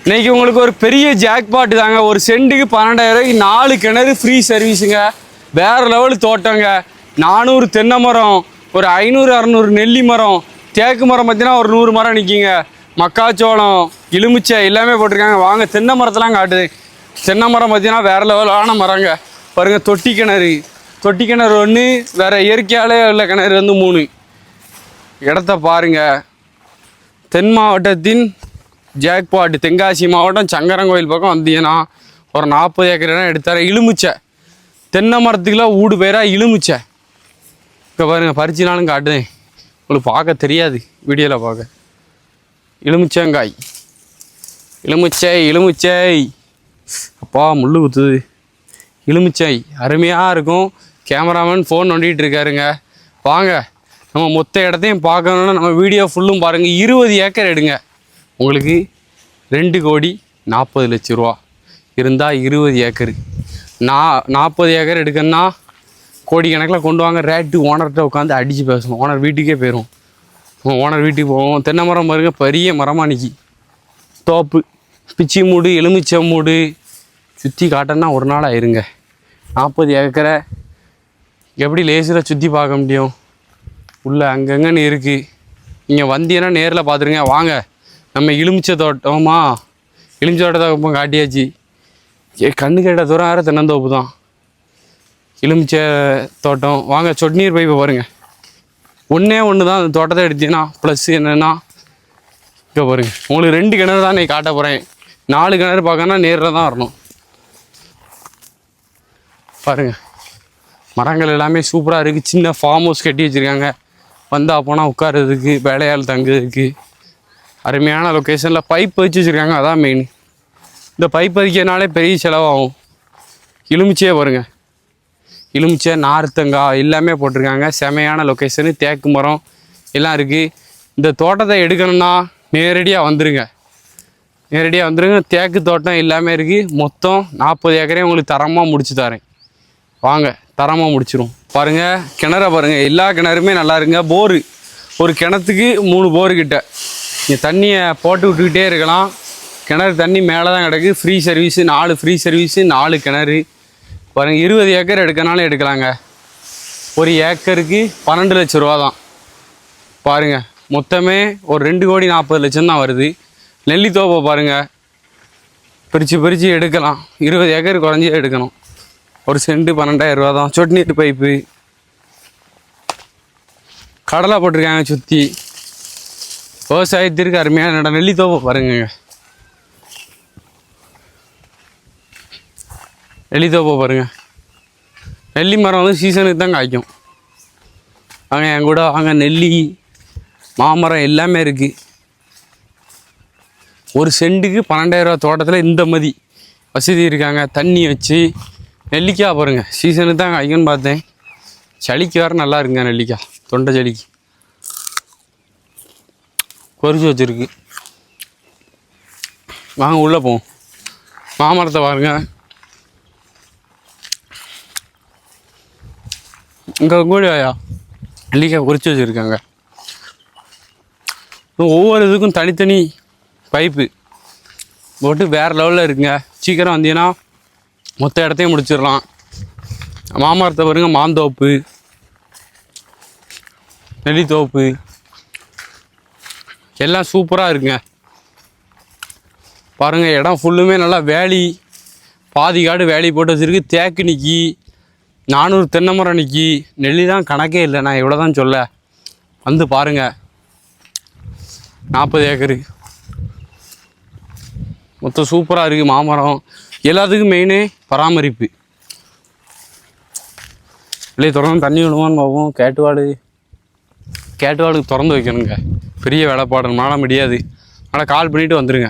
இன்னைக்கு உங்களுக்கு ஒரு பெரிய ஜாக்பாட் தாங்க. ஒரு சென்ட்டுக்கு 12,000 4 கிணறு ஃப்ரீ சர்வீஸுங்க. வேறு லெவலு தோட்டங்க. 400 தென்னை மரம், ஒரு 500-600 நெல்லி மரம், தேக்கு மரம் பார்த்தீங்கன்னா ஒரு 100 மரம் நிற்கிங்க. மக்காச்சோளம், எலுமிச்சை எல்லாமே போட்டிருக்காங்க. வாங்க தென்னை மரத்தெல்லாம் காட்டுது. தென்னை மரம் பார்த்தீங்கன்னா வேறு லெவலான மரங்க. பாருங்கள், தொட்டி கிணறு 1, வேறு இயற்கையாலே உள்ள கிணறு வந்து 3. இடத்த பாருங்கள். தென் மாவட்டத்தின் ஜாக்பாட், தென்காசி மாவட்டம் சங்கரங்கோயில் பக்கம் வந்தீங்கன்னா ஒரு 40 ஏக்கர் இடம் எடுத்தார. இலுமிச்சை தென்னை மரத்துக்குலாம் ஊடு பேராக இலுமிச்சை. இப்போ பாருங்கள், பறிச்சினாலும் காட்டுதேன், உங்களுக்கு பார்க்க தெரியாது வீடியோவில் பார்க்க. எலுமிச்சங்காய், எலுமிச்சை அப்பா முள்ளு குத்துது. எலுமிச்சை அருமையாக இருக்கும். கேமராமேன் ஃபோன் நோண்டிகிட்டு இருக்காருங்க. வாங்க, நம்ம மொத்த இடத்தையும் பார்க்கணுன்னா நம்ம வீடியோ ஃபுல்லும் பாருங்கள். 20 ஏக்கர் எடுங்க, உங்களுக்கு 2,40,00,000 இருந்தால் 20 ஏக்கரு. 40 ஏக்கர் எடுக்கணுன்னா கோடிக்கணக்கில் கொண்டு வாங்க. ரேட்டு ஓனர்கிட்ட உட்காந்து அடித்து பேசுவோம். ஓனர் வீட்டுக்கே போயிடும். ஓனர் வீட்டுக்கு போவோம். தென்னை மரம் பாருங்க, பெரிய மரமாக நிற்கி. தோப்பு, பிச்சி மூடு, எலுமிச்சை மூடு சுற்றி காட்டன்னா ஒரு நாள் ஆயிருங்க. 40 ஏக்கரை எப்படி லேசில் சுற்றி பார்க்க முடியும்? உள்ளே அங்கங்கன்னு இருக்குது. நீங்கள் வந்தீங்கன்னா நேரில் பார்த்துருங்க. வாங்க, நம்ம எலுமிச்சை தோட்டமா, எலுமிச்சை தோட்டத்தை காட்டியாச்சு. கண்ணு கேட்ட தூரம் வேறு தென்னந்தோப்பு தான். எலுமிச்சை தோட்டம். வாங்க, சொட்டு நீர் பைப்பை பாருங்கள். ஒன்று தான் அந்த தோட்டத்தை எடுத்தீங்கன்னா ப்ளஸ் என்னென்னா, இப்போ பாருங்கள், உங்களுக்கு 2 கிணறு தான் நான் காட்ட போகிறேன். 4 கிணறு பார்க்கணுன்னா நேரில் தான் வரணும். பாருங்கள், மரங்கள் எல்லாமே சூப்பராக இருக்குது. சின்ன ஃபார்ம் ஹவுஸ் கட்டி வச்சுருக்காங்க. வந்தால் போனால் உட்காரதுக்கு, வேலையால் தங்குறதுக்கு அருமையான லொக்கேஷனில் பைப் வச்சு வச்சுருக்காங்க. அதான் மெயின். இந்த பைப் வைக்கிறனாலே பெரிய செலவாகும். எலுமிச்சையே பாருங்கள், எலுமிச்சை, நார்த்தங்காய் எல்லாமே போட்டிருக்காங்க. செமையான லொக்கேஷனு. தேக்கு மரம் எல்லாம் இருக்குது. இந்த தோட்டத்தை எடுக்கணும்னா நேரடியாக வந்துடுங்க. தேக்கு தோட்டம் எல்லாமே இருக்குது. மொத்தம் 40 ஏக்கரையும் உங்களுக்கு தரமாக முடிச்சு தரேன். வாங்க, தரமாக முடிச்சிடும். பாருங்கள், கிணறை பாருங்கள். எல்லா கிணறுமே நல்லா இருக்குங்க. போரு, ஒரு கிணத்துக்கு 3 போரு கிட்ட நீங்கள் தண்ணியை போட்டு விட்டுக்கிட்டே இருக்கலாம். கிணறு தண்ணி மேலே தான் கிடக்கு. ஃப்ரீ சர்வீஸு, 4 ஃப்ரீ சர்வீஸு, 4 கிணறு. பாருங்கள், 20 ஏக்கர் எடுக்கனாலும் எடுக்கலாங்க. ஒரு ஏக்கருக்கு 12 லட்ச ரூபா தான். பாருங்கள், மொத்தமே ஒரு 2,40,00,000 தான் வருது. நெல்லித்தோப்பை பாருங்கள், பிரித்து எடுக்கலாம். 20 ஏக்கர் குறைஞ்சி எடுக்கணும். ஒரு சென்ட்டு 12,000 தான். சொட்டு நீர் பைப்பு, கடலை போட்டிருக்காங்க சுற்றி. விவசாயத்திற்கு அருமையான இடம். நெல்லித்தோப்பை பாருங்க. நெல்லி மரம் வந்து சீசனுக்கு தான் காய்க்கும். வாங்க என் கூட வாங்க. நெல்லி, மாமரம் எல்லாமே இருக்குது. ஒரு சென்ட்டுக்கு 12,000 தோட்டத்தில் இந்த மாதிரி வசதி இருக்காங்க. தண்ணி வச்சு நெல்லிக்காய் பாருங்கள், சீசனுக்கு தான் காய்க்கும்னு பார்த்தேன். சளிக்கு வேறு நல்லா இருக்குங்க நெல்லிக்காய். தொண்டை சளிக்கு பொறிச்சு வச்சுருக்கு. வாங்க உள்ளே போவோம். மாமரத்தை பாருங்க. இங்கே கூட நெல்லிக்காய் பொறிச்சு வச்சுருக்காங்க. ஒவ்வொரு இதுக்கும் தனித்தனி பைப்பு போட்டு வேறு லெவலில் இருக்குங்க. சீக்கிரம் வந்தீங்கன்னா மொத்த இடத்தையும் முடிச்சிடலாம். மாமரத்தை பாருங்க, மாந்தோப்பு, நெல்லித்தோப்பு எல்லாம் சூப்பராக இருக்குங்க. பாருங்கள், இடம் ஃபுல்லுமே நல்லா வேலி, பாதி காடு வேலி போட்டு வச்சுருக்கு. தேக்கு நிற்கி, 400 தென்னை மரம் நிற்கி. நெல்லி தான் கணக்கே இல்லை, நான் இவ்வளோ தான் சொல்ல. வந்து பாருங்கள், 40 ஏக்கரு மொத்தம் சூப்பராக இருக்குது. மாமரம் எல்லாத்துக்கும் மெயினே பராமரிப்பு. இல்லையே திறந்து தண்ணி விழுவான்னு பார்ப்போம். கேட்டுவாடுக்கு திறந்து வைக்கணுங்க. பெரிய வேலைப்பாடு, நம்மளால முடியாது. அதனால் கால் பண்ணிவிட்டு வந்துடுங்க.